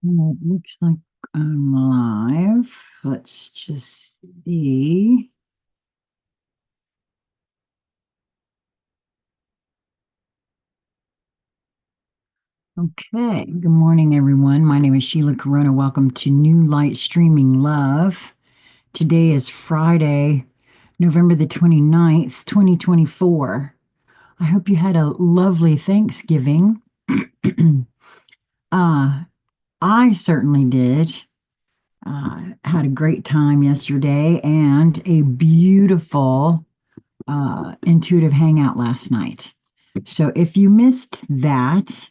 It looks like I'm live. Let's just see. Okay. Good morning, everyone. My name is Sheila Corona. Welcome to New Light Streaming Love. Today is Friday, November the 29th, 2024. I hope you had a lovely Thanksgiving. uh, I certainly did. Had a great time yesterday and a beautiful intuitive hangout last night. So if you missed that,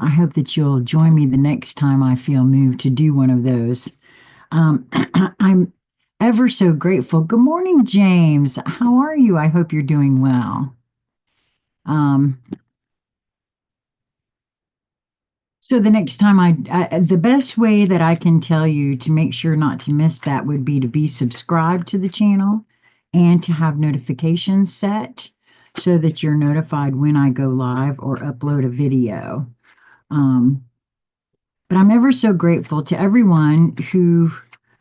I hope that you'll join me the next time I feel moved to do one of those. I'm ever so grateful. Good morning, James. How are you? I hope you're doing well. Um, so the next time the best way that I can tell you to make sure not to miss that would be to be subscribed to the channel and to have notifications set so that you're notified when I go live or upload a video. Um, but I'm ever so grateful to everyone who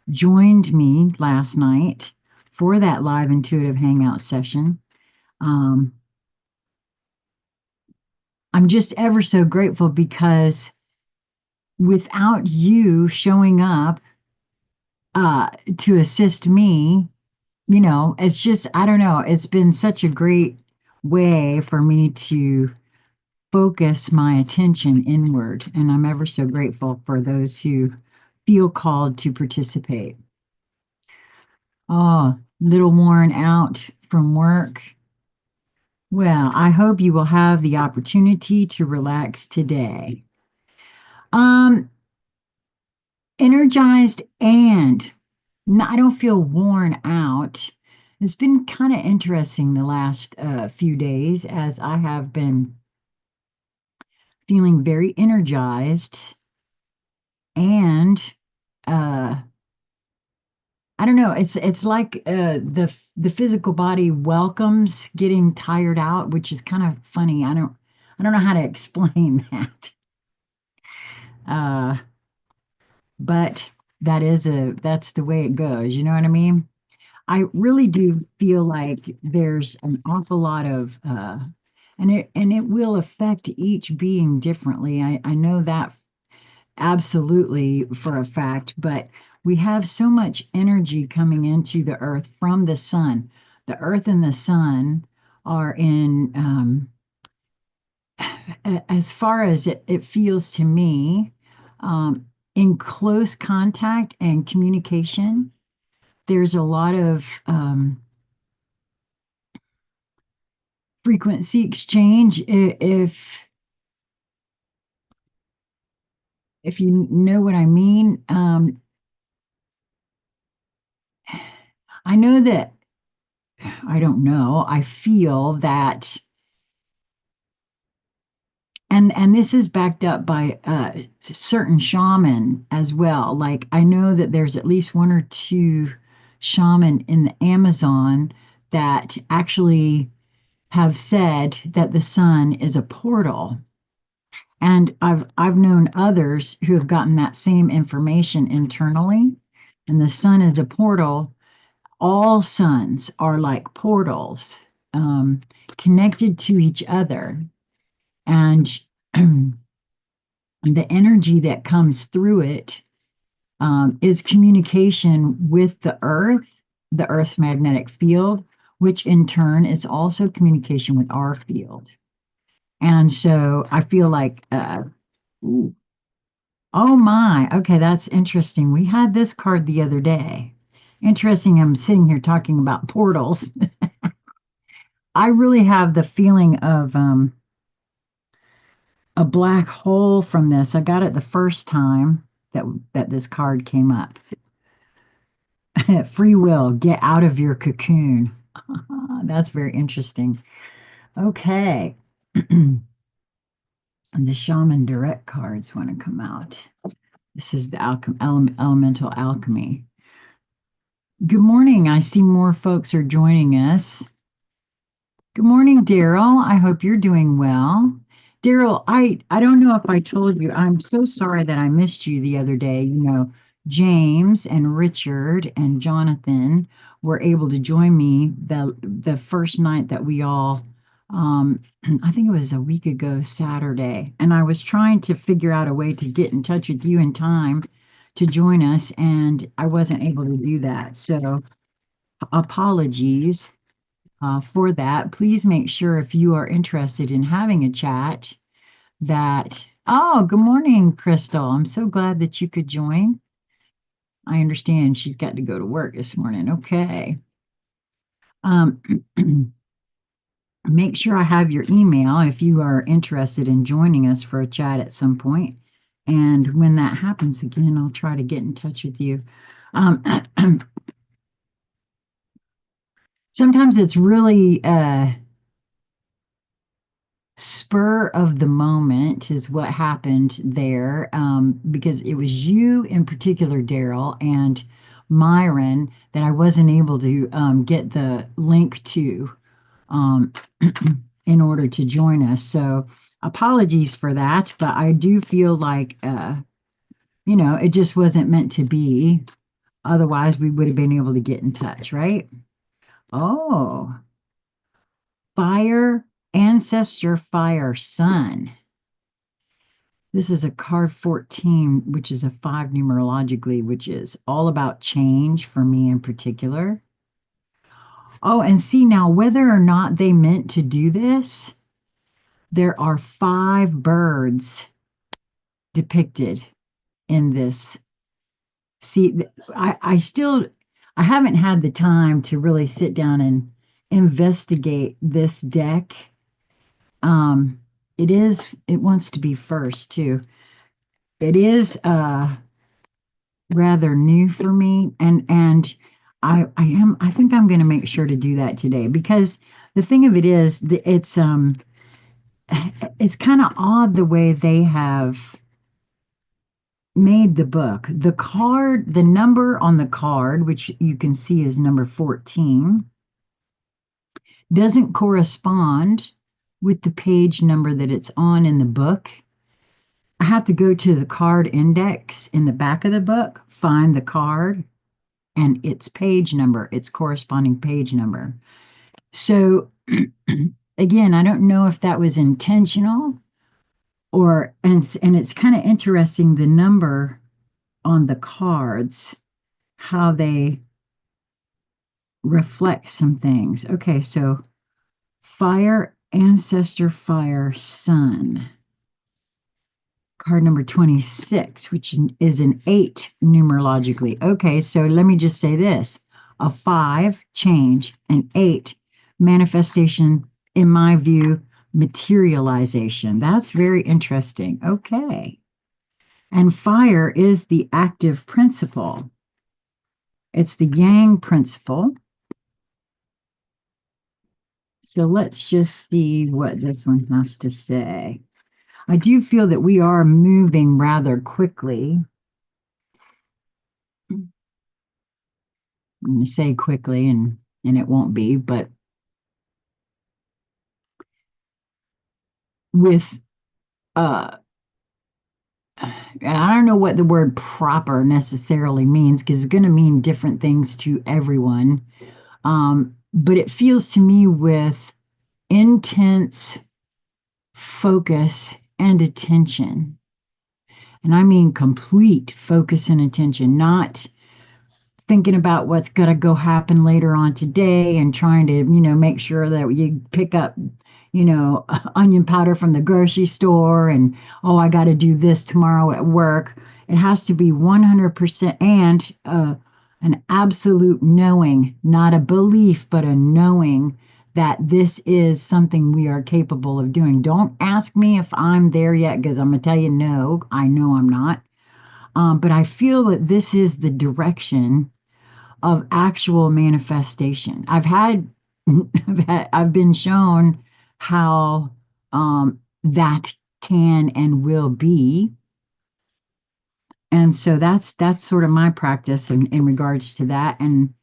joined me last night for that live intuitive hangout session. Um, I'm just ever so grateful because without you showing up uh, to assist me, it's just, I don't know, it's been such a great way for me to focus my attention inward. And I'm ever so grateful for those who feel called to participate. Oh, little worn out from work. Well, I hope you will have the opportunity to relax today. Um, energized and I don't feel worn out. It's been kind of interesting the last few days as I have been feeling very energized and uh, I don't know. It's like the physical body welcomes getting tired out, which is kind of funny. I don't know how to explain that. Uh, but that's the way it goes. You know what I mean? I really do feel like there's an awful lot of and it will affect each being differently. I know that absolutely for a fact, but we have so much energy coming into the earth from the sun. The earth and the sun are in as far as it feels to me, um, in close contact and communication. There's a lot of frequency exchange. If you know what I mean, I know that I don't know. I feel that, and this is backed up by certain shaman as well. Like I know that there's at least one or two shaman in the Amazon that actually have said that the sun is a portal. And I've known others who have gotten that same information internally. And the sun is a portal. All suns are like portals, um, connected to each other. And the energy that comes through it is communication with the Earth's magnetic field, which in turn is also communication with our field. And so I feel like, ooh, oh my, okay, that's interesting. We had this card the other day. Interesting, I'm sitting here talking about portals. I really have the feeling of a black hole from this. I got it the first time that this card came up. Free will, get out of your cocoon. That's very interesting. Okay. And the shaman direct cards want to come out. This is the elemental alchemy. Good morning. I see more folks are joining us. Good morning, Daryl. I hope you're doing well. Daryl, I don't know if I told you. I'm so sorry that I missed you the other day. James and Richard and Jonathan were able to join me the first night that we all I think it was a week ago Saturday, and I was trying to figure out a way to get in touch with you in time to join us, and I wasn't able to do that. So apologies for that. Please make sure if you are interested in having a chat oh, good morning, Crystal. I'm so glad that you could join. I understand she's got to go to work this morning. Okay. Um, make sure I have your email if you are interested in joining us for a chat at some point. And when that happens again, I'll try to get in touch with you. Um, sometimes it's really spur of the moment is what happened there, because it was you in particular, Daryl, and Myron that I wasn't able to get the link to um, in order to join us. So apologies for that, but I do feel like, it just wasn't meant to be. Otherwise, we would have been able to get in touch, right? Oh, fire, ancestor, fire, sun. This is a card 14, which is a 5 numerologically, which is all about change for me in particular. Oh, and see now, whether or not they meant to do this, there are 5 birds depicted in this. See, I haven't had the time to really sit down and investigate this deck. Um, it wants to be first too. It is rather new for me, and I think I'm going to make sure to do that today, because the thing of it is it's kind of odd the way they have made the book. The number on the card, which you can see is number 14, doesn't correspond with the page number that it's on in the book. I have to go to the card index in the back of the book, find the card and its page number, its corresponding page number. So again, I don't know if that was intentional and it's kind of interesting the number on the cards, how they reflect some things. Okay, so fire, ancestor, fire, sun. Card number 26, which is an 8 numerologically. Okay, so let me just say this. A 5, change, an 8, manifestation, in my view, materialization. That's very interesting. Okay. And fire is the active principle. It's the yang principle. So let's just see what this one has to say. I do feel that we are moving rather quickly. I'm going to say quickly, and it won't be, but with I don't know what the word proper necessarily means, because it's going to mean different things to everyone. But it feels to me with intense focus and attention. And I mean complete focus and attention, not thinking about what's going to go happen later on today and trying to, make sure that you pick up, onion powder from the grocery store and, oh, I got to do this tomorrow at work. It has to be 100% and an absolute knowing, not a belief, but a knowing that this is something we are capable of doing. Don't ask me if I'm there yet, because I'm going to tell you no, I know I'm not. But I feel that this is the direction of actual manifestation. I've been shown how that can and will be. And so that's sort of my practice in regards to that. And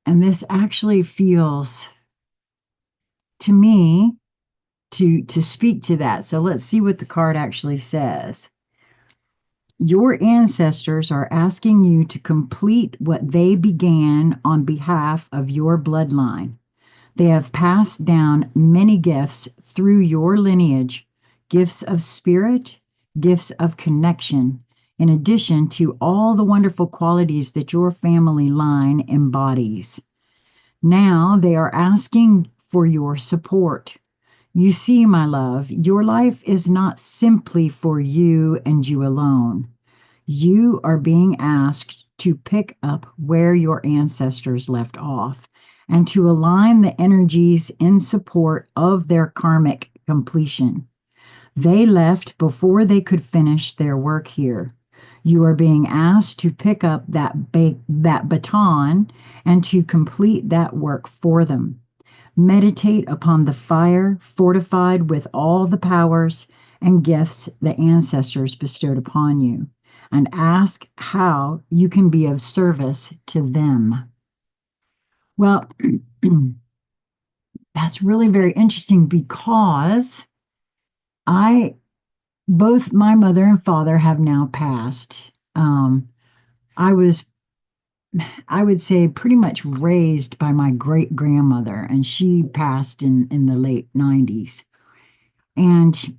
this actually feels to me to speak to that. So let's see what the card actually says. Your ancestors are asking you to complete what they began on behalf of your bloodline. They have passed down many gifts through your lineage, gifts of spirit, gifts of connection, in addition to all the wonderful qualities that your family line embodies. Now they are asking for your support. You see, my love, your life is not simply for you and you alone. You are being asked to pick up where your ancestors left off and to align the energies in support of their karmic completion. They left before they could finish their work here. You are being asked to pick up that baton and to complete that work for them. Meditate upon the fire fortified with all the powers and gifts the ancestors bestowed upon you, and ask how you can be of service to them. Well, that's really very interesting because I both my mother and father have now passed. I was, I would say, pretty much raised by my great grandmother, and she passed in the late 90s. And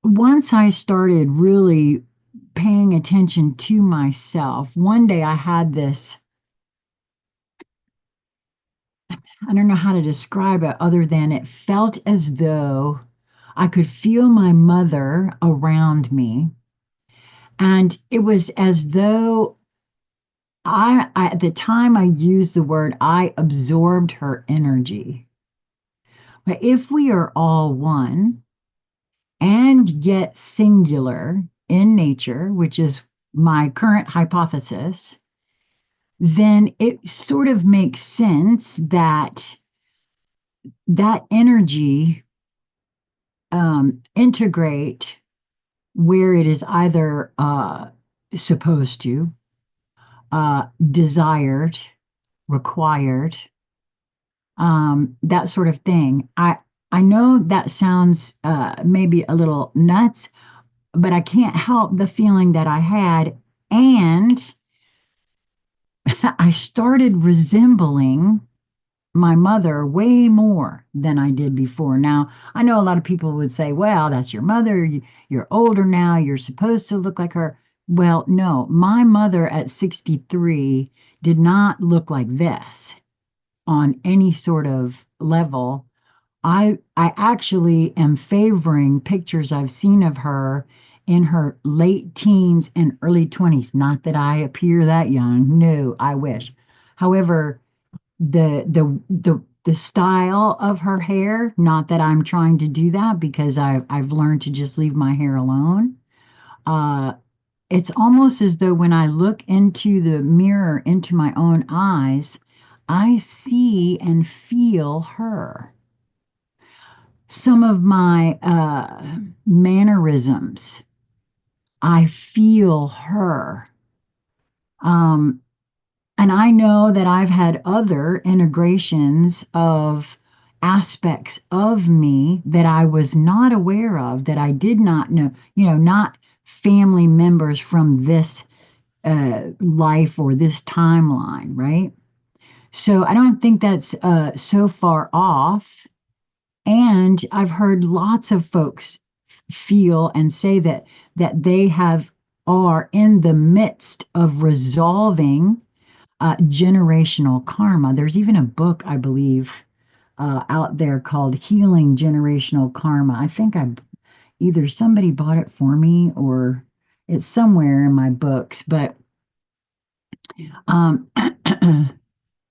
once I started really paying attention to myself, one day I had this, I don't know how to describe it other than it felt as though I could feel my mother around me. And it was as though at the time I used the word, I absorbed her energy. But if we are all one and yet singular in nature, which is my current hypothesis, then it sort of makes sense that that energy integrate where it is either supposed to, desired, required, that sort of thing. I know that sounds maybe a little nuts, but I can't help the feeling that I had, and I started resembling my mother way more than I did before. Now, I know a lot of people would say, well, that's your mother. You're older now. You're supposed to look like her. Well, no, my mother at 63 did not look like this on any sort of level. I actually am favoring pictures I've seen of her in her late teens and early 20s. Not that I appear that young. No, I wish. However, the style of her hair, not that I'm trying to do that because I've learned to just leave my hair alone. Uh, it's almost as though when I look into the mirror, into my own eyes, I see and feel her. Some of my mannerisms, I feel her. Um, And I know that I've had other integrations of aspects of me that I was not aware of, that I did not know, not family members from this life or this timeline, right? So I don't think that's so far off. And I've heard lots of folks feel and say that they are in the midst of resolving generational karma. There's even a book, I believe, out there called Healing Generational Karma. I think either somebody bought it for me or it's somewhere in my books. But um,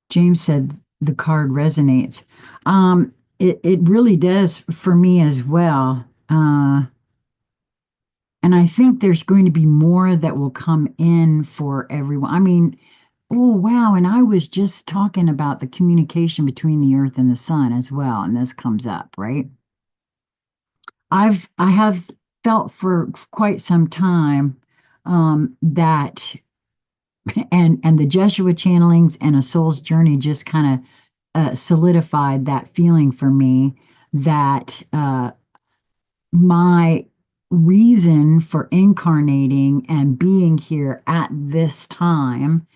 James said the card resonates. It really does for me as well. And I think there's going to be more that will come in for everyone. I mean, oh, wow. And I was just talking about the communication between the earth and the sun as well. And this comes up, right? I have felt for quite some time that and the Jeshua channelings and a soul's journey just kind of solidified that feeling for me that my reason for incarnating and being here at this time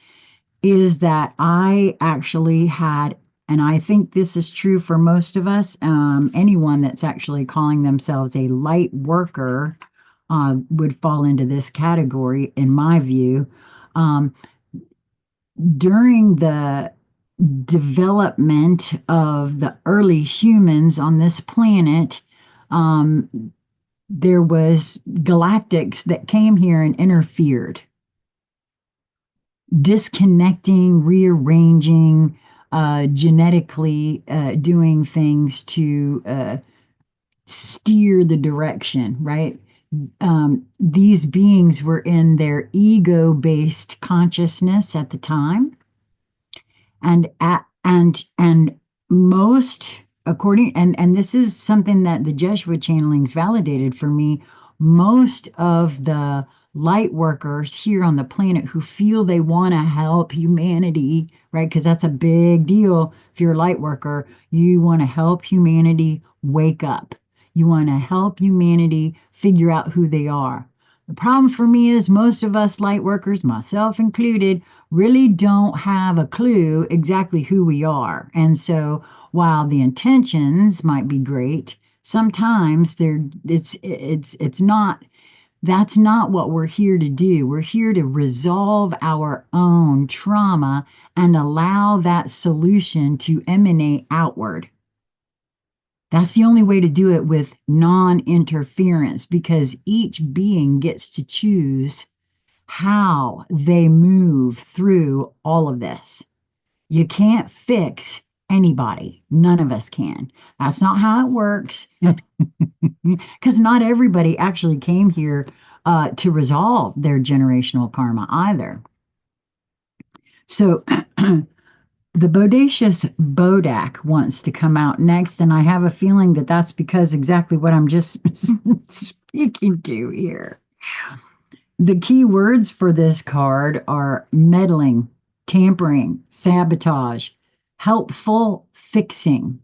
is that I actually had, and I think this is true for most of us, anyone that's actually calling themselves a light worker would fall into this category, in my view. Um, During the development of the early humans on this planet, um, there was galactics that came here and interfered, disconnecting, rearranging, genetically doing things to steer the direction, right? These beings were in their ego based consciousness at the time, and most, according, and this is something that the Jesuit channelings validated for me, most of the light workers here on the planet who feel they want to help humanity, right? Because that's a big deal. If you're a light worker, you want to help humanity wake up, you want to help humanity figure out who they are. The problem for me is most of us light workers, myself included, really don't have a clue exactly who we are. And so while the intentions might be great, sometimes it's not, that's not what we're here to do. We're here to resolve our own trauma and allow that solution to emanate outward. That's the only way to do it with non-interference, because each being gets to choose how they move through all of this. You can't fix anybody. None of us can. That's not how it works. Because not everybody actually came here to resolve their generational karma either. So the bodacious Bodak wants to come out next, and I have a feeling that that's because exactly what I'm just speaking to here. The key words for this card are meddling, tampering, sabotage, helpful, fixing,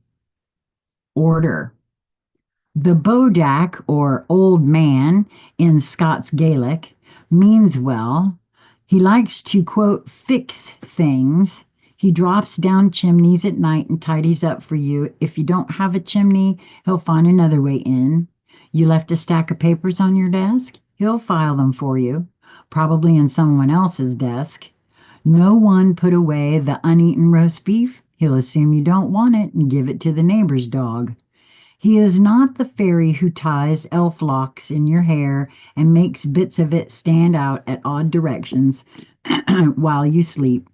order. The Bodak, or old man in Scots Gaelic, means well. He likes to, quote, fix things. He drops down chimneys at night and tidies up for you. If you don't have a chimney, he'll find another way in. You left a stack of papers on your desk? He'll file them for you, probably in someone else's desk. No one put away the uneaten roast beef? He'll assume you don't want it and give it to the neighbor's dog. He is not the fairy who ties elf locks in your hair and makes bits of it stand out at odd directions while you sleep.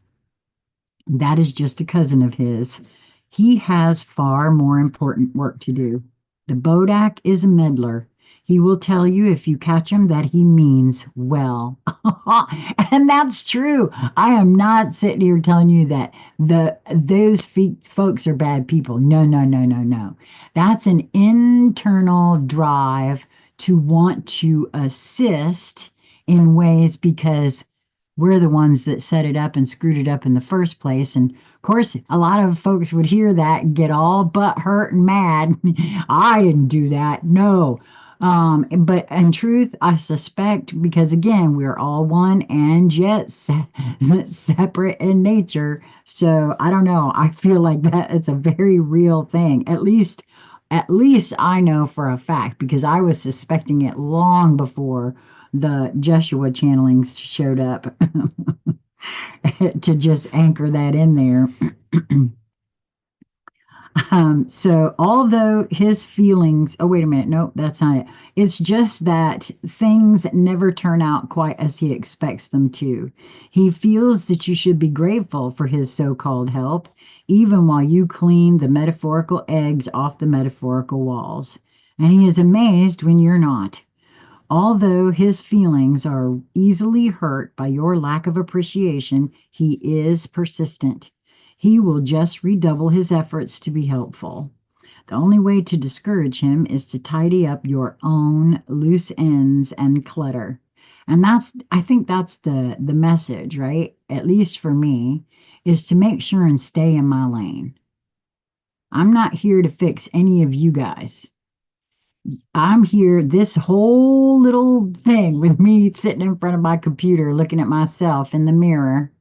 That is just a cousin of his. He has far more important work to do. The Bodak is a meddler. He will tell you if you catch him that he means well. And that's true. I am not sitting here telling you that those folks are bad people. No, no, no, no, no. That's an internal drive to want to assist in ways because we're the ones that set it up and screwed it up in the first place. And of course, a lot of folks would hear that and get all butt hurt and mad. I didn't do that. No. But in truth, I suspect, because again, we're all one and yet separate in nature. So I don't know. I feel like that it's a very real thing. At least I know for a fact, because I was suspecting it long before the Jeshua channelings showed up to just anchor that in there. So although his feelings, oh, wait a minute, nope, that's not it. It's just that things never turn out quite as he expects them to. He feels that you should be grateful for his so-called help, even while you clean the metaphorical eggs off the metaphorical walls. And he is amazed when you're not. Although his feelings are easily hurt by your lack of appreciation, he is persistent. He will just redouble his efforts to be helpful. The only way to discourage him is to tidy up your own loose ends and clutter. And I think that's the message, right? At least for me, is to make sure and stay in my lane. I'm not here to fix any of you guys. I'm here, this whole little thing with me sitting in front of my computer looking at myself in the mirror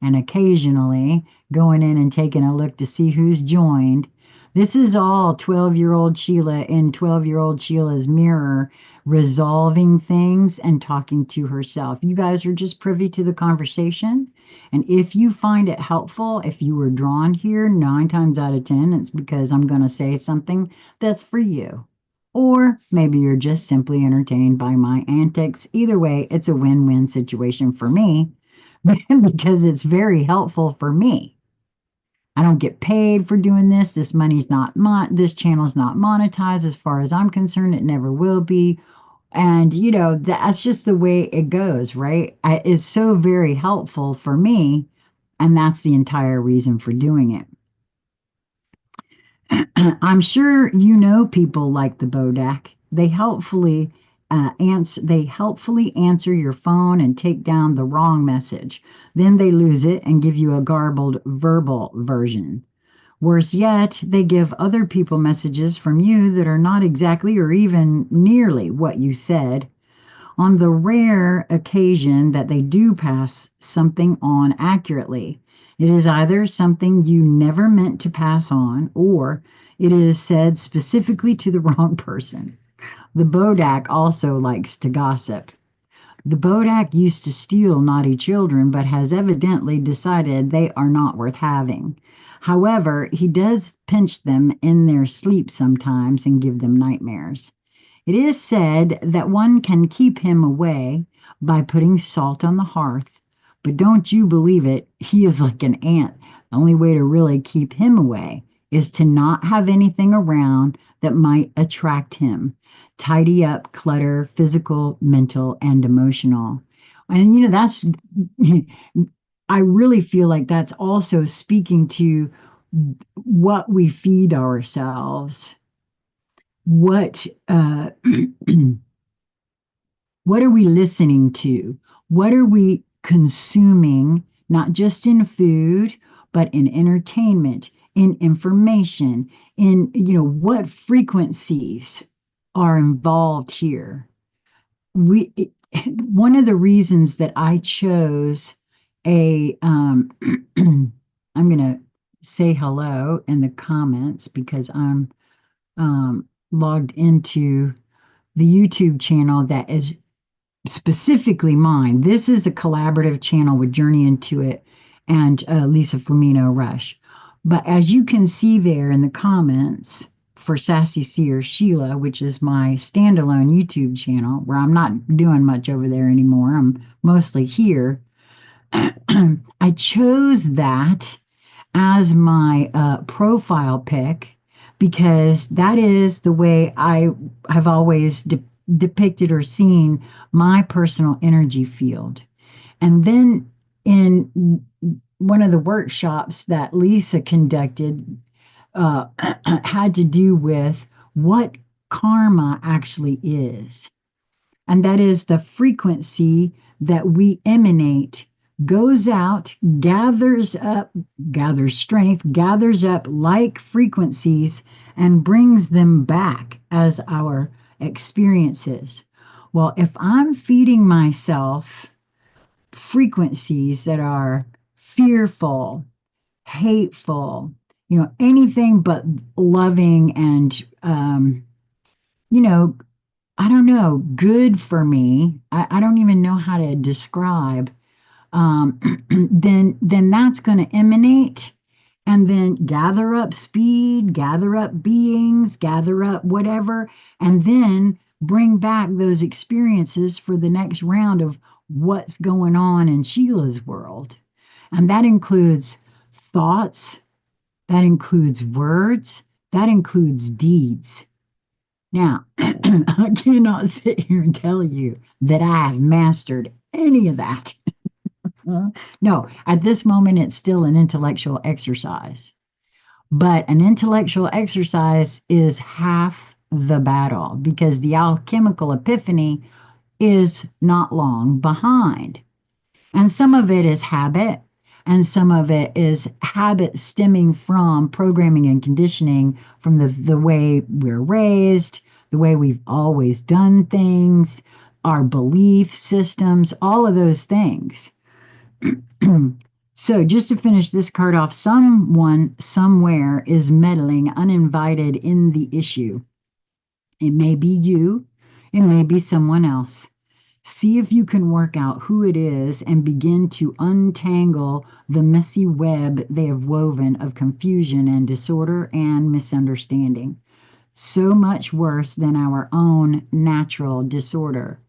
and occasionally going in and taking a look to see who's joined. This is all 12-year-old Sheila in 12-year-old Sheila's mirror resolving things and talking to herself. You guys are just privy to the conversation. And if you find it helpful, if you were drawn here, 9 times out of 10, it's because I'm going to say something that's for you. Or maybe you're just simply entertained by my antics. Either way, it's a win-win situation for me because it's very helpful for me. I don't get paid for doing this. This money's not this channel's not monetized as far as I'm concerned. It never will be. And that's just the way it goes, right? It's so very helpful for me, and that's the entire reason for doing it. I'm sure you know people like the Bodak. They helpfully answer your phone and take down the wrong message. Then they lose it and give you a garbled verbal version. Worse yet, they give other people messages from you that are not exactly or even nearly what you said. On the rare occasion that they do pass something on accurately, it is either something you never meant to pass on, or it is said specifically to the wrong person. The Bodak also likes to gossip. The Bodak used to steal naughty children, but has evidently decided they are not worth having. However, he does pinch them in their sleep sometimes and give them nightmares. It is said that one can keep him away by putting salt on the hearth, but don't you believe it, he is like an ant. The only way to really keep him away is to not have anything around that might attract him. Tidy up clutter, physical, mental, and emotional. And that's, I really feel like that's also speaking to what we feed ourselves. What what are we listening to? What are we consuming, not just in food, but in entertainment, in information, in, what frequencies are involved here? We, one of the reasons that I chose I'm going to say hello in the comments because I'm logged into the YouTube channel that is specifically mine. This is a collaborative channel with Journey Into It and Lisa Flamino Rush. But as you can see there in the comments for Sassy Seer Sheila, which is my standalone YouTube channel, where I'm not doing much over there anymore, I'm mostly here. I chose that as my profile pic because that is the way I have always depicted or seen my personal energy field. And then in one of the workshops that Lisa conducted had to do with what karma actually is. And that is the frequency that we emanate goes out, gathers up, gathers strength, gathers up like frequencies, and brings them back as our experiences. Well, if I'm feeding myself frequencies that are fearful, hateful, anything but loving and, I don't know, good for me, I don't even know how to describe then that's going to emanate and then gather up speed, gather up beings, gather up whatever, and then bring back those experiences for the next round of what's going on in Sheila's world. And that includes thoughts, that includes words, that includes deeds. Now, I cannot sit here and tell you that I have mastered any of that. No, at this moment, it's still an intellectual exercise. But an intellectual exercise is half the battle because the alchemical epiphany is not long behind. And some of it is habit, And some of it is habit stemming from programming and conditioning from the way we're raised, the way we've always done things, our belief systems, all of those things. So, just to finish this card off, someone somewhere is meddling uninvited in the issue. It may be you, it may be someone else. See if you can work out who it is and begin to untangle the messy web they have woven of confusion and disorder and misunderstanding. So much worse than our own natural disorder.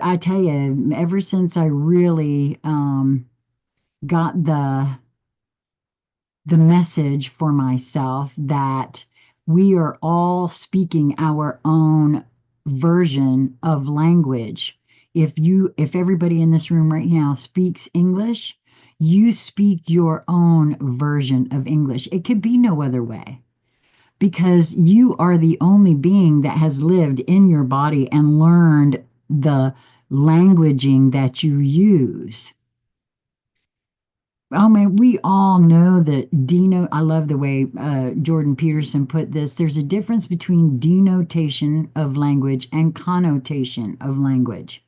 I tell you, ever since I really got the message for myself that we are all speaking our own version of language. If everybody in this room right now speaks English, you speak your own version of English. It could be no other way because you are the only being that has lived in your body and learned the languaging that you use. Oh man, we all know that I love the way Jordan Peterson put this. There's a difference between denotation of language and connotation of language.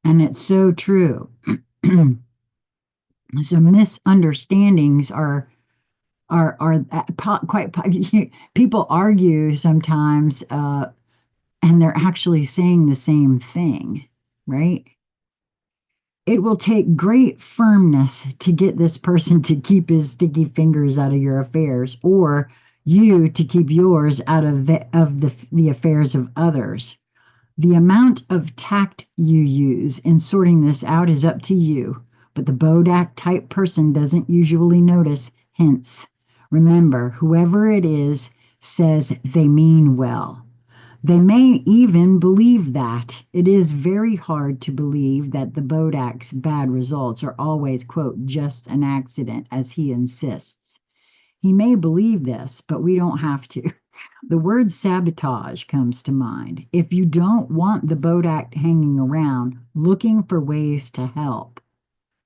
And it's so true. So misunderstandings are quite people argue sometimes, and they're actually saying the same thing, right? It will take great firmness to get this person to keep his sticky fingers out of your affairs, or you to keep yours out of the affairs of others. The amount of tact you use in sorting this out is up to you, but the Bodak type person doesn't usually notice hints. Remember, whoever it is says they mean well. They may even believe that. It is very hard to believe that the Bodak's bad results are always, quote, just an accident, as he insists. He may believe this, but we don't have to. The word sabotage comes to mind. If you don't want the Bodak hanging around looking for ways to help,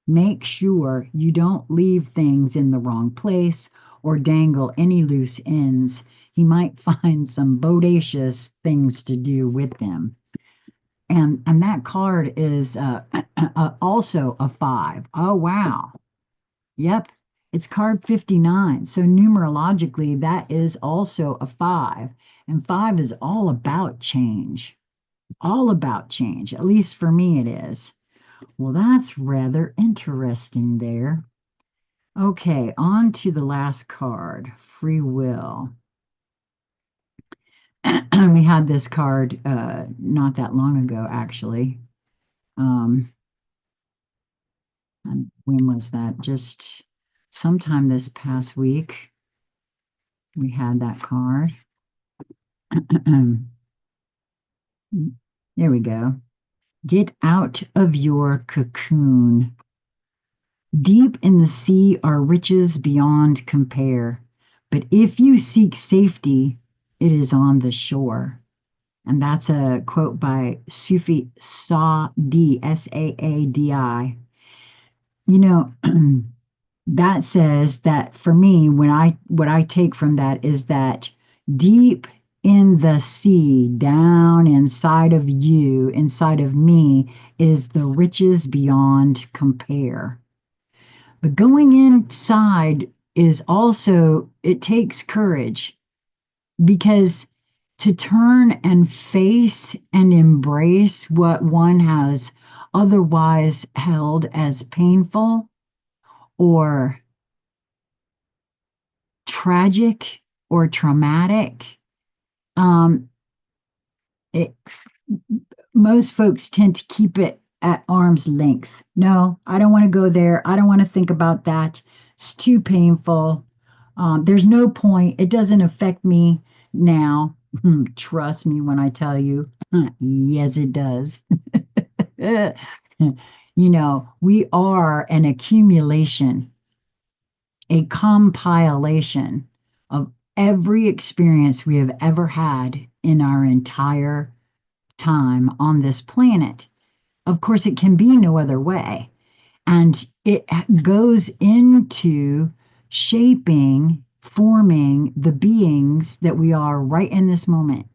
make sure you don't leave things in the wrong place or dangle any loose ends. He might find some bodacious things to do with them. And that card is also a 5. Oh, wow. Yep. It's card 59. So numerologically, that is also a 5. And 5 is all about change. All about change. At least for me, it is. Well, that's rather interesting there. Okay, on to the last card, free will. We had this card not that long ago, actually. And when was that? Just sometime this past week, we had that card. There we go. Get out of your cocoon. Deep in the sea are riches beyond compare. But if you seek safety, it is on the shore. And that's a quote by Sufi Saadi, Saadi. You know, that says that for me, what I take from that is that deep in the sea, down inside of you, inside of me, is the riches beyond compare. But going inside is also, it takes courage because to turn and face and embrace what one has otherwise held as painful or tragic or traumatic, um, it, most folks tend to keep it at arm's length. No, I don't want to go there. I don't want to think about that. It's too painful. There's no point. It doesn't affect me now. Trust me when I tell you, yes, it does. We are an accumulation, a compilation of every experience we have ever had in our entire time on this planet. Of course, it can be no other way. And it goes into shaping, forming the beings that we are right in this moment.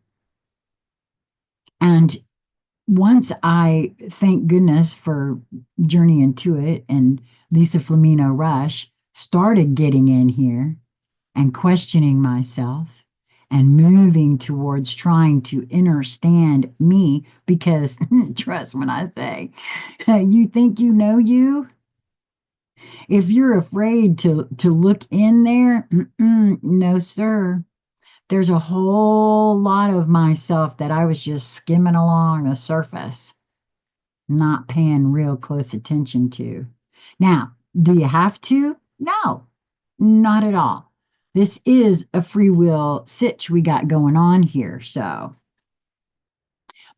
And once I, thank goodness for Journey into It and Lisa Flamino Rush, started getting in here and questioning myself and moving towards trying to understand me, because trust when I say, you think you know you? If you're afraid to look in there, no, sir. There's a whole lot of myself that I was just skimming along the surface, not paying real close attention to. Now, do you have to? No, not at all. This is a free will sitch we got going on here. So,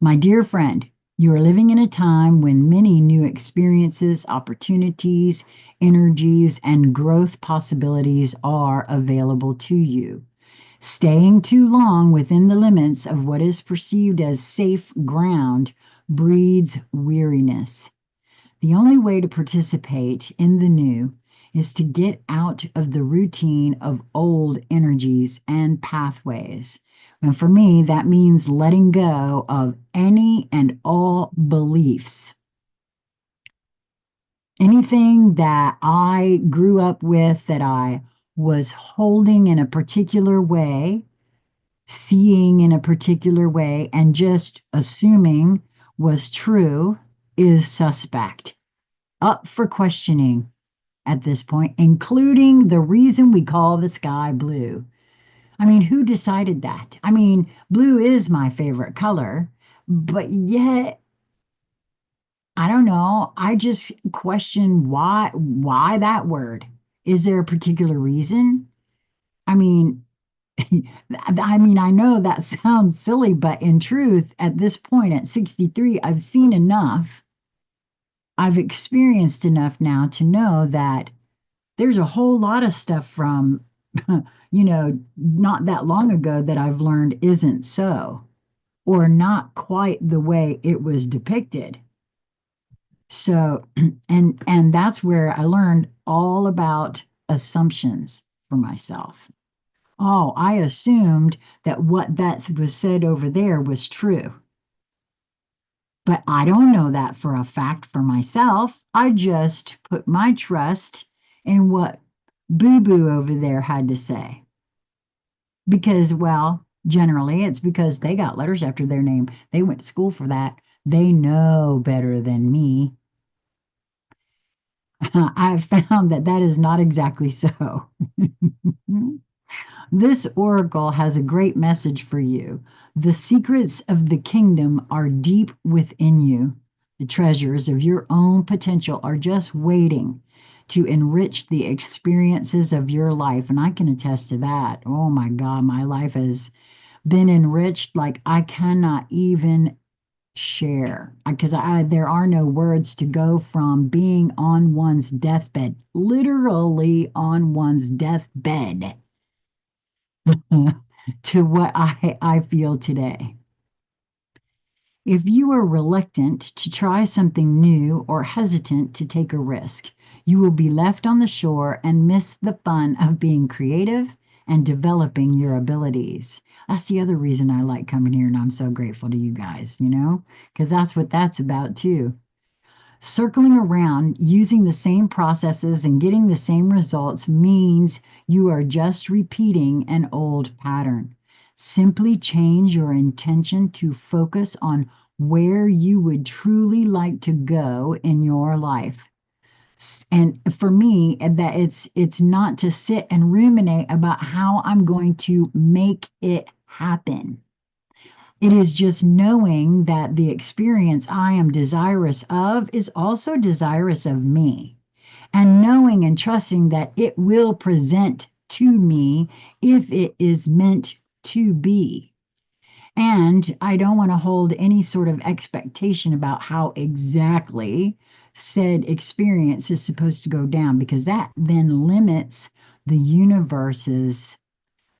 my dear friend, you are living in a time when many new experiences, opportunities, energies, and growth possibilities are available to you. Staying too long within the limits of what is perceived as safe ground breeds weariness. The only way to participate in the new is to get out of the routine of old energies and pathways. And for me, that means letting go of any and all beliefs. Anything that I grew up with that I was holding in a particular way, seeing in a particular way, and just assuming was true is suspect, up for questioning at this point, including the reason we call the sky blue. I mean, who decided that? I mean, blue is my favorite color, but yet, I don't know. I just question why that word? Is there a particular reason? I mean, I know that sounds silly, but in truth, at this point at 63, I've seen enough. I've experienced enough now to know that there's a whole lot of stuff from, not that long ago that I've learned isn't so, or not quite the way it was depicted. So, and that's where I learned all about assumptions for myself. Oh, I assumed that what that was said over there was true. But I don't know that for a fact for myself. I just put my trust in what Boo Boo over there had to say. Because, well, generally it's because they got letters after their name. They went to school for that. They know better than me. I've found that that is not exactly so. This oracle has a great message for you. The secrets of the kingdom are deep within you. The treasures of your own potential are just waiting to enrich the experiences of your life. And I can attest to that. Oh my God, my life has been enriched like I cannot even share, because there are no words to go from being on one's deathbed, literally on one's deathbed, to what I feel today. If you are reluctant to try something new or hesitant to take a risk, you will be left on the shore and miss the fun of being creative and developing your abilities. That's the other reason I like coming here, and I'm so grateful to you guys, because that's what that's about too. Circling around using the same processes and getting the same results means you are just repeating an old pattern. Simply change your intention to focus on where you would truly like to go in your life. And for me, that it's not to sit and ruminate about how I'm going to make it happen. It is just knowing that the experience I am desirous of is also desirous of me, and knowing and trusting that it will present to me if it is meant to be. And I don't want to hold any sort of expectation about how exactly said experience is supposed to go down, because that then limits the universe's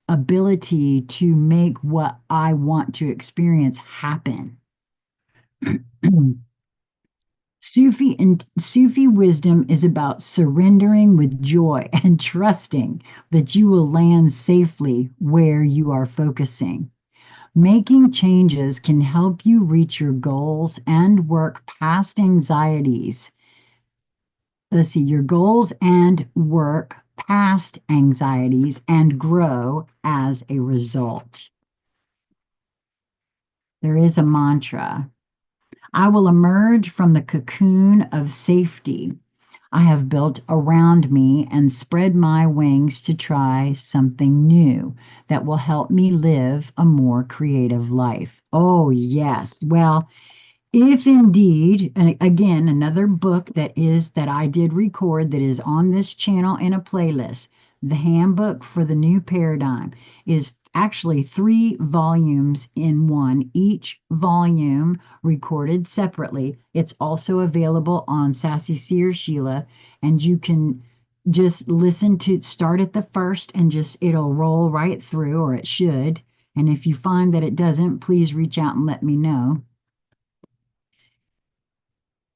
ability to make what I want to experience happen. Sufi wisdom is about surrendering with joy and trusting that you will land safely where you are focusing. Making changes can help you reach your goals and work past anxieties. Let's see, your goals and work past anxieties and grow as a result. There is a mantra. I will emerge from the cocoon of safety I have built around me and spread my wings to try something new that will help me live a more creative life. Oh, yes. Well, if indeed, and again, another book that I did record that is on this channel in a playlist, The Handbook for the New Paradigm, is actually 3 volumes in one, each volume recorded separately. It's also available on Sassy Seer Sheila, and you can just listen to start at the first and just it'll roll right through, or it should. And if you find that it doesn't, please reach out and let me know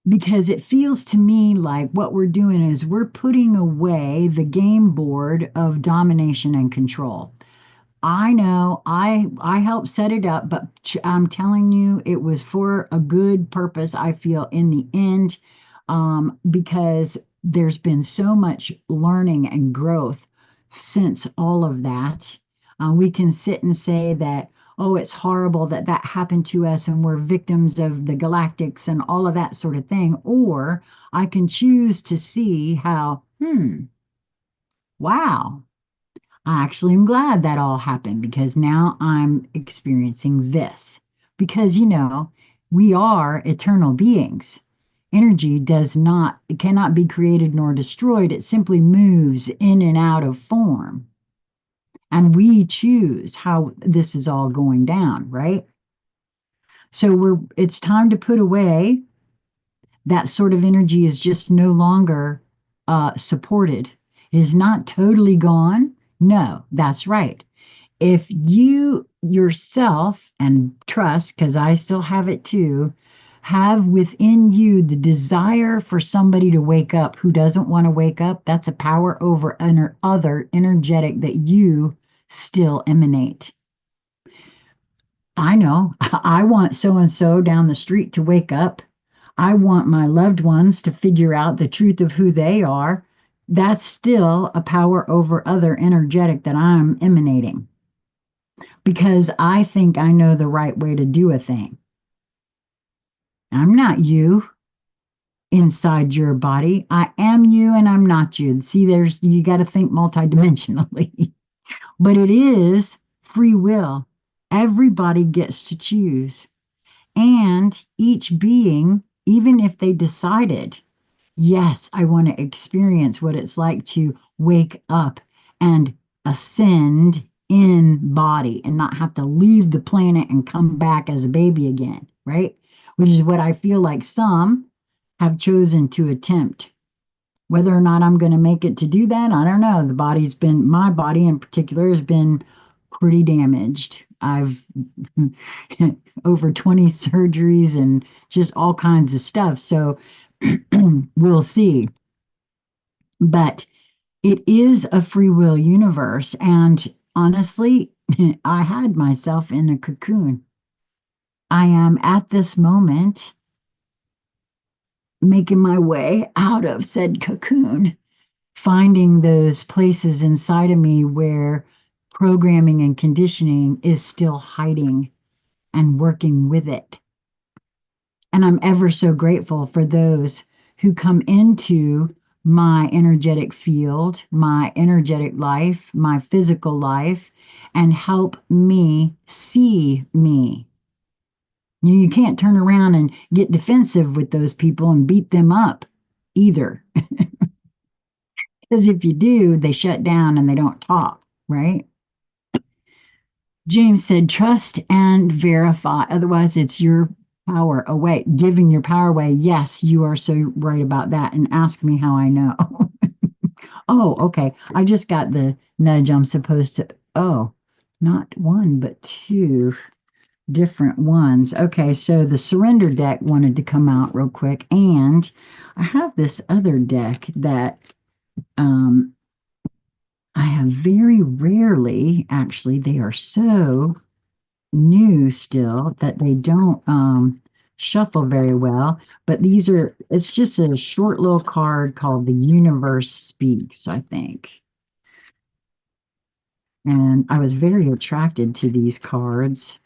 because it feels to me like what we're doing is we're putting away the game board of domination and control. I know I helped set it up, but I'm telling you, it was for a good purpose, I feel, in the end, because there's been so much learning and growth since all of that. We can sit and say that, oh, it's horrible that that happened to us and we're victims of the galactics and all of that sort of thing. Or I can choose to see how, wow, I actually am glad that all happened because now I'm experiencing this. Because, we are eternal beings. Energy it cannot be created nor destroyed. It simply moves in and out of form. And we choose how this is all going down, right? So it's time to put away that sort of energy is just no longer supported. It is not totally gone. No, that's right. If you yourself and trust, because I still have it too, have within you the desire for somebody to wake up who doesn't want to wake up, that's a power over other energetic that you still emanate. I know. I want so and so down the street to wake up. I want my loved ones to figure out the truth of who they are. That's still a power over other energetic that I'm emanating because I think I know the right way to do a thing. I'm not you inside your body. I am you and I'm not you. See, you got to think multidimensionally, but it is free will. Everybody gets to choose. And each being, even if they decided, yes, I want to experience what it's like to wake up and ascend in body and not have to leave the planet and come back as a baby again, right? Which is what I feel like some have chosen to attempt. Whether or not I'm going to make it to do that, I don't know. My body in particular has been pretty damaged. I've over 20 surgeries and just all kinds of stuff. So we'll see. But it is a free will universe. And honestly, I had myself in a cocoon. I am at this moment making my way out of said cocoon, finding those places inside of me where programming and conditioning is still hiding and working with it. And I'm ever so grateful for those who come into my energetic field, my energetic life, my physical life, and help me see me. You can't turn around and get defensive with those people and beat them up either. Because if you do, they shut down and they don't talk, right? James said, trust and verify. Otherwise, it's your power away, giving your power away. Yes, you are so right about that. And ask me how I know. Oh, okay. I just got the nudge I'm supposed to. Oh, not one, but two. different ones. Okay, so the surrender deck wanted to come out real quick, and I have this other deck that um, I have very rarely, actually, they are so new still that they don't shuffle very well. But these are, it's just a short little card called The Universe Speaks, I think. And I was very attracted to these cards,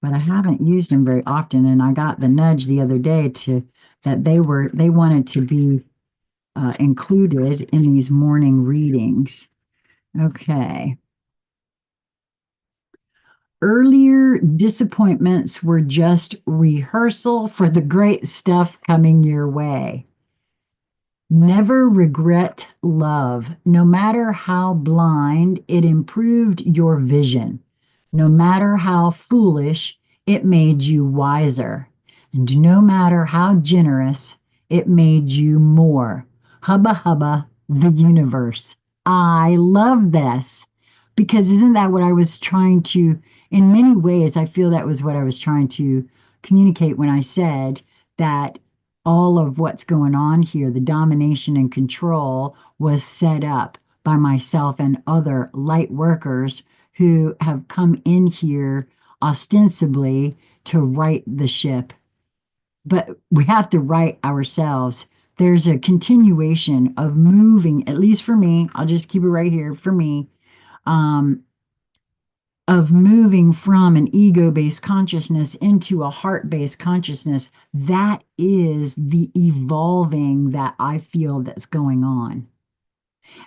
but I haven't used them very often. And I got the nudge the other day to that they wanted to be included in these morning readings. Okay. Earlier disappointments were just rehearsal for the great stuff coming your way. Never regret love. No matter how blind, it improved your vision. No matter how foolish, it made you wiser. And no matter how generous, it made you more. Hubba hubba, the universe. I love this because isn't that what I was trying to, in many ways, I feel that was what I was trying to communicate when I said that all of what's going on here, the domination and control, was set up by myself and other light workers who have come in here ostensibly to right the ship. But we have to right ourselves. There's a continuation of moving, at least for me, I'll just keep it right here for me, um, of moving from an ego based consciousness into a heart based consciousness. That is the evolving that I feel that's going on.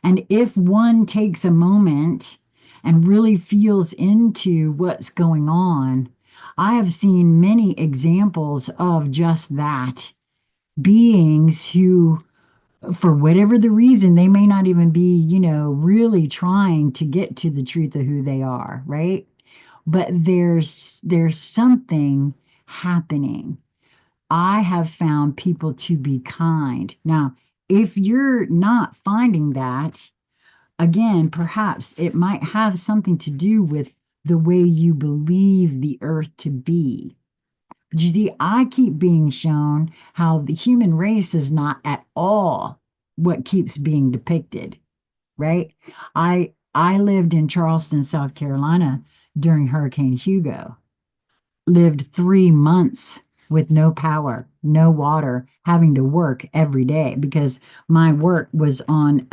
And if one takes a moment and really feels into what's going on, I have seen many examples of just that. Beings who, for whatever the reason, they may not even be, really trying to get to the truth of who they are, right? But there's something happening. I have found people to be kind. Now, if you're not finding that, again, perhaps it might have something to do with the way you believe the earth to be. But you see, I keep being shown how the human race is not at all what keeps being depicted, right? I lived in Charleston, South Carolina during Hurricane Hugo, lived 3 months with no power, no water, having to work every day because my work was on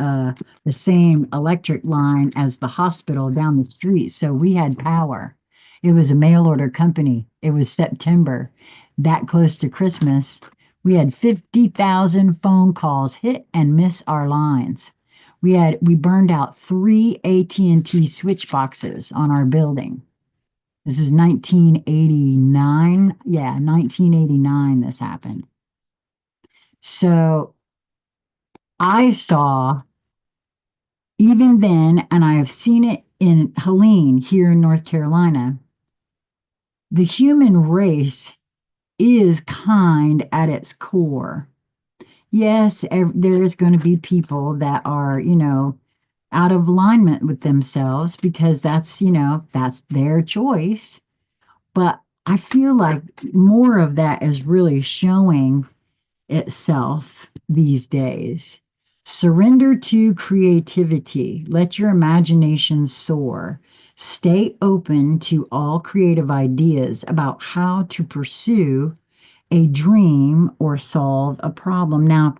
the same electric line as the hospital down the street. So we had power. It was a mail order company. It was September, that close to Christmas. We had 50,000 phone calls hit and miss our lines. We burned out three AT&T switch boxes on our building. This is 1989. Yeah, 1989 this happened. So I saw even then, and I have seen it in Helene here in North Carolina, the human race is kind at its core. Yes, there is going to be people that are, out of alignment with themselves because that's their choice. But I feel like more of that is really showing itself these days. Surrender to creativity. Let your imagination soar. Stay open to all creative ideas about how to pursue a dream or solve a problem. Now,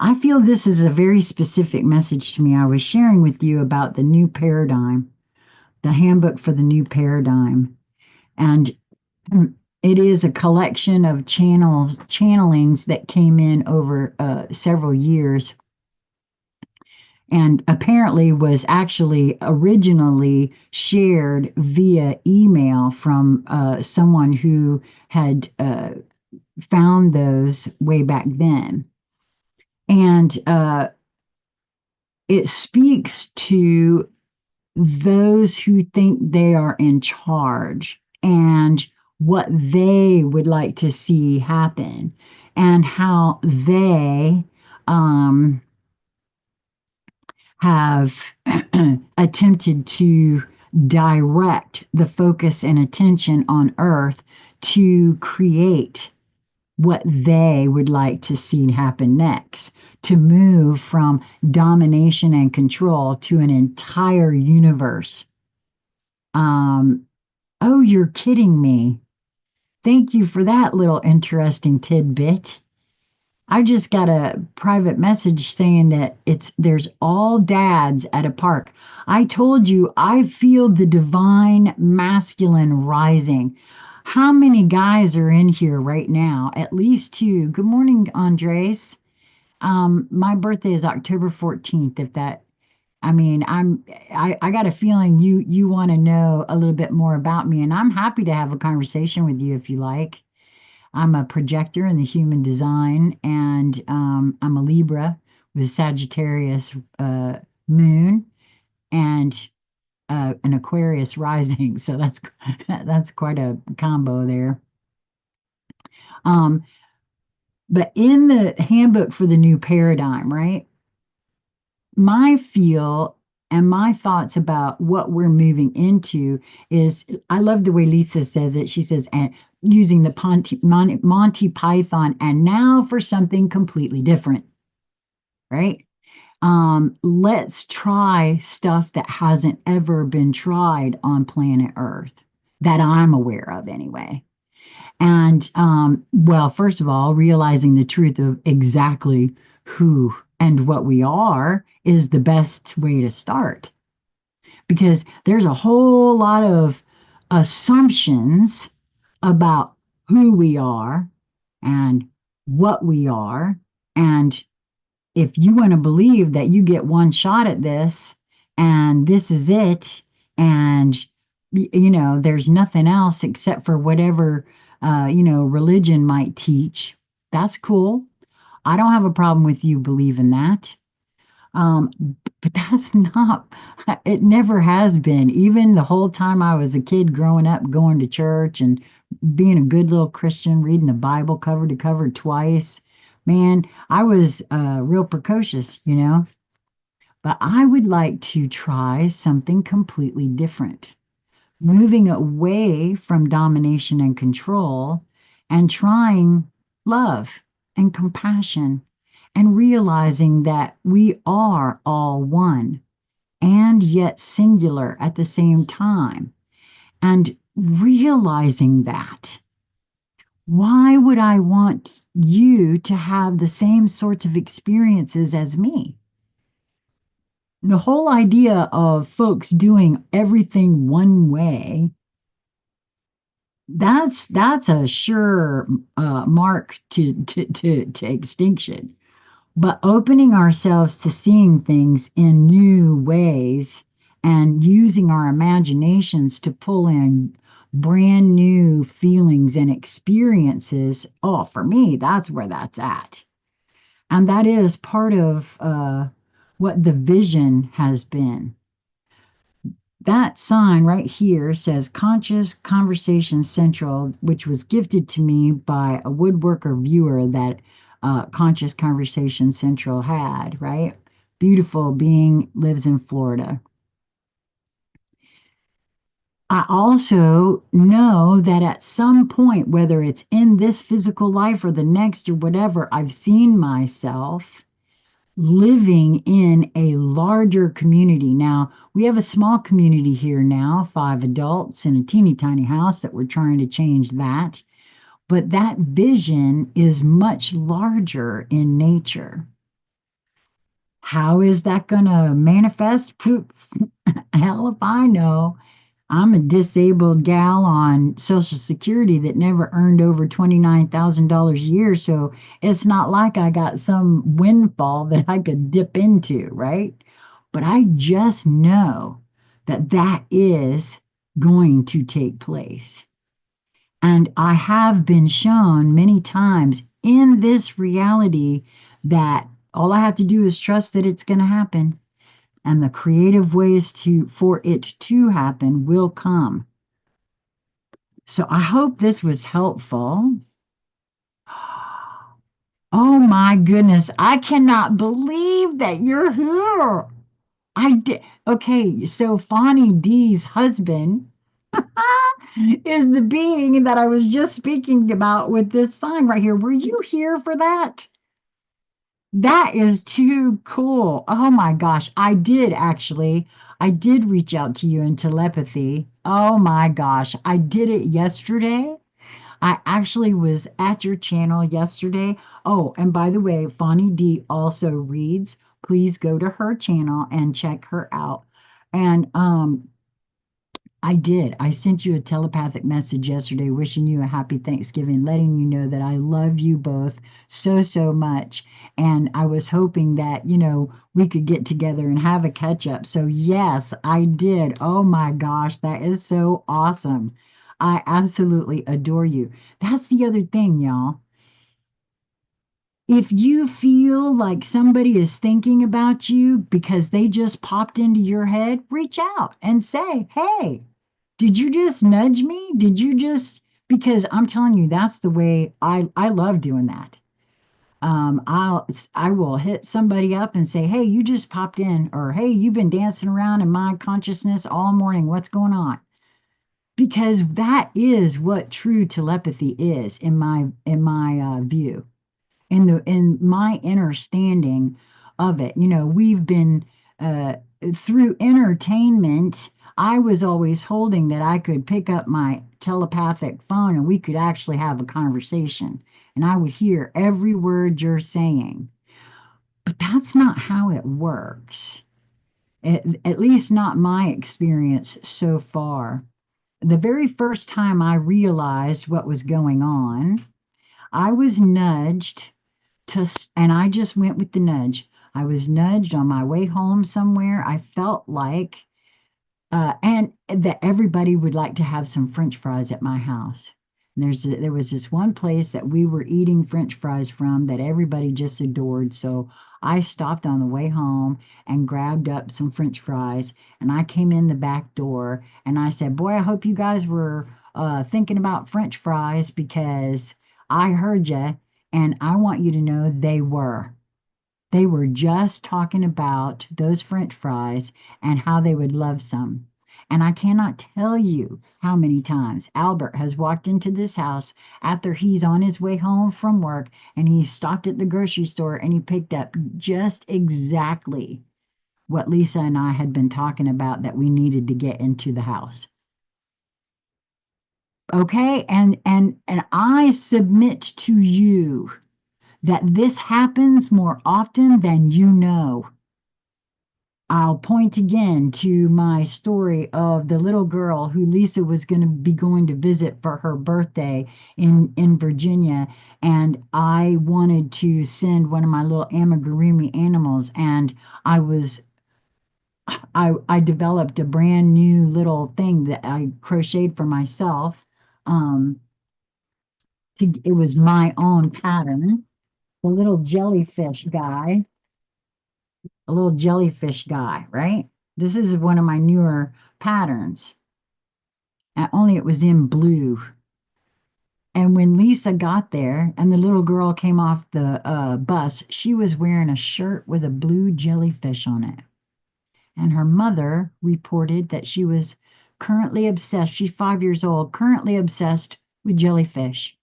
I feel this is a very specific message to me. I was sharing with you about the new paradigm, the handbook for the new paradigm. And it is a collection of channelings that came in over several years, and apparently was actually originally shared via email from someone who had found those way back then. And it speaks to those who think they are in charge and what they would like to see happen and how they have attempted to direct the focus and attention on earth to create what they would like to see happen next, to move from domination and control to an entire universe. Um, oh, you're kidding me. Thank you for that little interesting tidbit. I just got a private message saying that there's all dads at a park. I told you I feel the divine masculine rising. How many guys are in here right now? At least two. Good morning, Andres. My birthday is October 14th, if that I mean, I got a feeling you want to know a little bit more about me, and I'm happy to have a conversation with you if you like. I'm a projector in the human design, and I'm a Libra with Sagittarius moon and an Aquarius rising. So that's quite a combo there. Um, but in the handbook for the new paradigm, right? My feel and my thoughts about what we're moving into is I love the way Lisa says it. She says, and using the Monty Python, and now for something completely different, right? Let's try stuff that hasn't ever been tried on planet Earth that I'm aware of anyway. And well, first of all, realizing the truth of exactly who and what we are is the best way to start because there's a whole lot of assumptions about who we are and what we are. And if you want to believe that you get one shot at this and this is it, and there's nothing else except for whatever religion might teach, that's cool. I don't have a problem with you believing that. Um, but that's not, it never has been. Even the whole time I was a kid growing up, going to church and being a good little Christian, reading the Bible cover to cover twice. Man, I was real precocious. But I would like to try something completely different, moving away from domination and control and trying love and compassion and realizing that we are all one and yet singular at the same time. And realizing that, why would I want you to have the same sorts of experiences as me? The whole idea of folks doing everything one way, that's a sure mark to extinction. But opening ourselves to seeing things in new ways and using our imaginations to pull in brand new feelings and experiences, oh, for me, that's where that's at. And that is part of what the vision has been. That sign right here says Conscious Conversation Central, which was gifted to me by a woodworker viewer that Conscious Conversation Central had, right? Beautiful being lives in Florida. I also know that at some point, whether it's in this physical life or the next or whatever, I've seen myself living in a larger community. Now, we have a small community here now, 5 adults in a teeny tiny house that we're trying to change that. But that vision is much larger in nature. How is that going to manifest? Hell if I know. I'm a disabled gal on Social Security that never earned over $29,000 a year. So it's not like I got some windfall that I could dip into, right? But I just know that that is going to take place. And I have been shown many times in this reality that all I have to do is trust that it's going to happen. And the creative ways for it to happen will come. So I hope this was helpful. Oh my goodness, I cannot believe that you're here. I did. Okay, so Fonnie D's husband is the being that I was just speaking about with this sign right here. Were you here for that? That is too cool. Oh my gosh. I did actually. I did reach out to you in telepathy. Oh my gosh. I did it yesterday. I actually was at your channel yesterday. Oh, and by the way, Fonnie D also reads. Please go to her channel and check her out. And I did. I sent you a telepathic message yesterday wishing you a happy Thanksgiving, letting you know that I love you both so, so much. And I was hoping that, we could get together and have a catch up. So, yes, I did. Oh my gosh, that is so awesome. I absolutely adore you. That's the other thing, y'all. If you feel like somebody is thinking about you because they just popped into your head, reach out and say, hey, did you just nudge me? Did you just, because I'm telling you, that's the way I love doing that. I will hit somebody up and say, hey, you just popped in, or hey, you've been dancing around in my consciousness all morning. What's going on? Because that is what true telepathy is in my view, in my understanding of it. We've been uh, through entertainment. I was always holding that I could pick up my telepathic phone and we could actually have a conversation, and I would hear every word you're saying. But that's not how it works. At least not my experience so far. The very first time I realized what was going on, I was nudged and I just went with the nudge. I was nudged on my way home somewhere. I felt like, and that everybody would like to have some French fries at my house. And there was this one place that we were eating French fries from that everybody just adored. So I stopped on the way home and grabbed up some French fries. And I came in the back door and I said, boy, I hope you guys were thinking about French fries because I heard you, and I want you to know they were. They were just talking about those French fries and how they would love some. And I cannot tell you how many times Albert has walked into this house after he's on his way home from work and he stopped at the grocery store and he picked up just exactly what Lisa and I had been talking about that we needed to get into the house. Okay? And I submit to you that this happens more often than you know. I'll point again to my story of the little girl who Lisa was going to be going to visit for her birthday in Virginia. And I wanted to send one of my little amigurumi animals. And I developed a brand new little thing that I crocheted for myself. Um, it was my own pattern. The little jellyfish guy, a little jellyfish guy, right? This is one of my newer patterns, and only it was in blue. And when Lisa got there and the little girl came off the bus, she was wearing a shirt with a blue jellyfish on it. And her mother reported that she was currently obsessed. She's 5 years old, currently obsessed with jellyfish.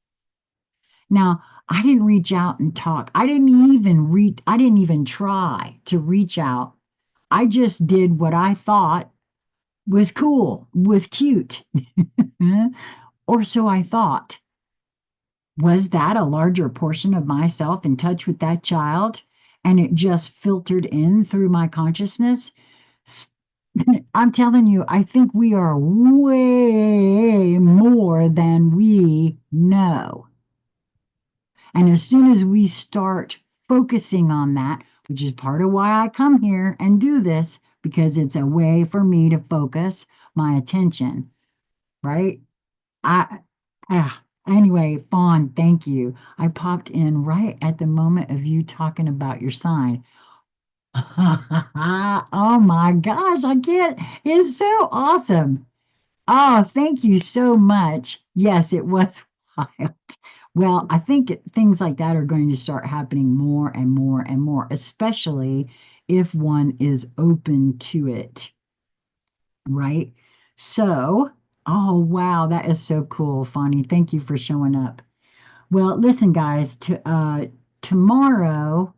Now, I didn't reach out and talk. I didn't even try to reach out. I just did what I thought was cool, was cute. Or so I thought. Was that a larger portion of myself in touch with that child? And it just filtered in through my consciousness? I'm telling you, I think we are way more than we know. And as soon as we start focusing on that, which is part of why I come here and do this, because it's a way for me to focus my attention, right? I, anyway, Fawn, thank you. I popped in right at the moment of you talking about your sign. Oh my gosh, I can't. It's so awesome. Oh, thank you so much. Yes, it was wild. Well, I think things like that are going to start happening more and more and more, especially if one is open to it, right? So, oh wow, that is so cool, Fonnie. Thank you for showing up. Well, listen, guys, tomorrow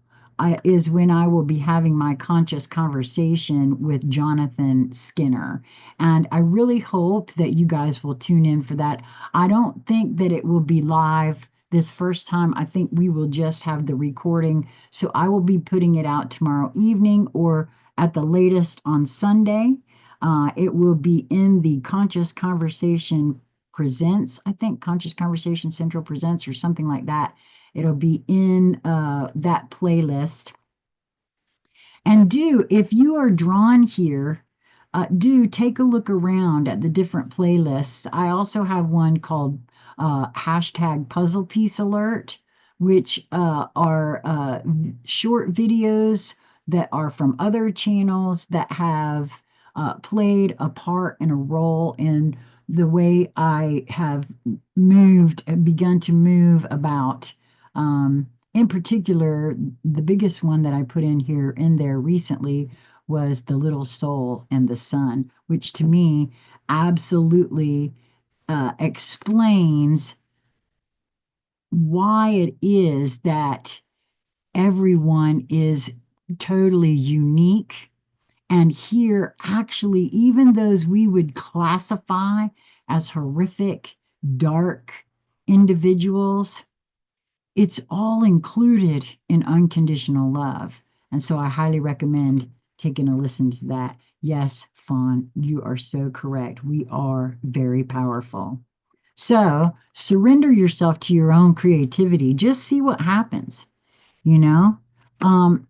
is when I will be having my conscious conversation with Jonathan Skinner. And I really hope that you guys will tune in for that. I don't think that it will be live this first time. I think we will just have the recording. So I will be putting it out tomorrow evening or at the latest on Sunday. It will be in the Conscious Conversation Presents, I think Conscious Conversation Central Presents or something like that. It'll be in that playlist. And if you are drawn here, do take a look around at the different playlists. I also have one called hashtag Puzzle Piece Alert, which are short videos that are from other channels that have played a part and a role in the way I have begun to move about. In particular, the biggest one that I put in there recently was the little soul and the sun, which to me absolutely explains why it is that everyone is totally unique. And here, actually, even those we would classify as horrific, dark individuals, it's all included in unconditional love. And so I highly recommend taking a listen to that. Yes, Fawn, you are so correct. We are very powerful. So surrender yourself to your own creativity. Just see what happens, you know? Um,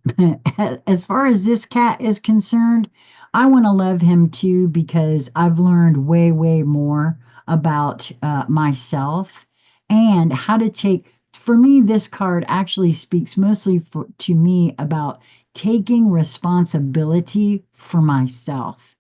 as far as this cat is concerned, I want to love him too because I've learned way, way more about myself and how to take. For me, this card actually speaks mostly to me about taking responsibility for myself.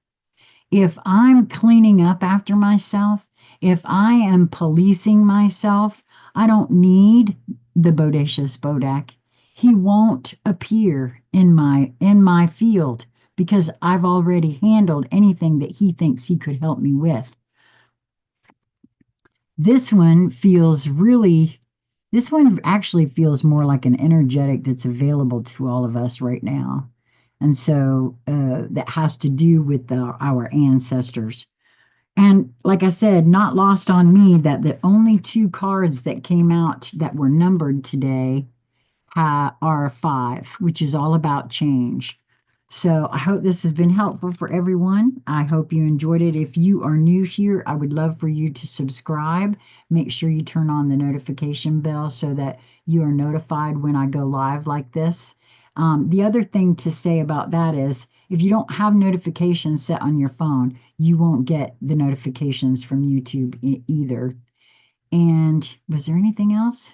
If I'm cleaning up after myself, if I am policing myself, I don't need the bodacious Bodak. He won't appear in my field because I've already handled anything that he thinks he could help me with. This one feels really this one actually feels more like an energetic that's available to all of us right now. And so that has to do with our ancestors. And like I said, not lost on me that the only two cards that came out that were numbered today are five, which is all about change. So I hope this has been helpful for everyone. I hope you enjoyed it. If you are new here, I would love for you to subscribe. Make sure you turn on the notification bell so that you are notified when I go live like this. The other thing to say about that is if you don't have notifications set on your phone, you won't get the notifications from YouTube either. And was there anything else?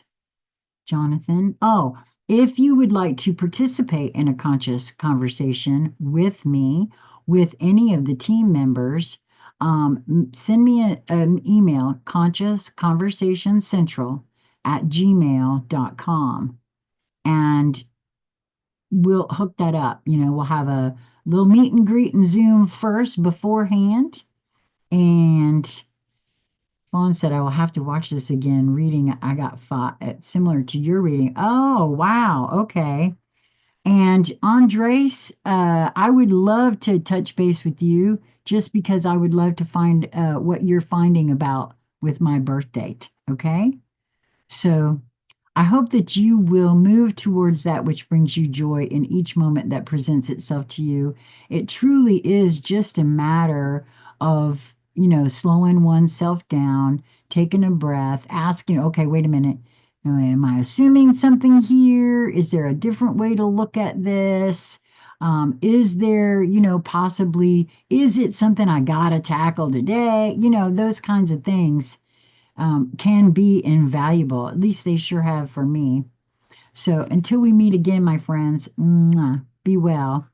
Jonathan. Oh, if you would like to participate in a conscious conversation with me, with any of the team members, send me an email, consciousconversationcentral@gmail.com, and we'll hook that up. We'll have a little meet and greet in Zoom first beforehand. And Fawn said, I will have to watch this again. Reading, I got five, similar to your reading. Oh, wow. Okay. And Andres, I would love to touch base with you just because I would love to find what you're finding about with my birth date. Okay. So I hope that you will move towards that which brings you joy in each moment that presents itself to you. It truly is just a matter of, slowing oneself down, taking a breath, asking, okay, wait a minute. Am I assuming something here? Is there a different way to look at this? Is there, possibly, is it something I got to tackle today? Those kinds of things can be invaluable. At least they sure have for me. So until we meet again, my friends, mwah, be well.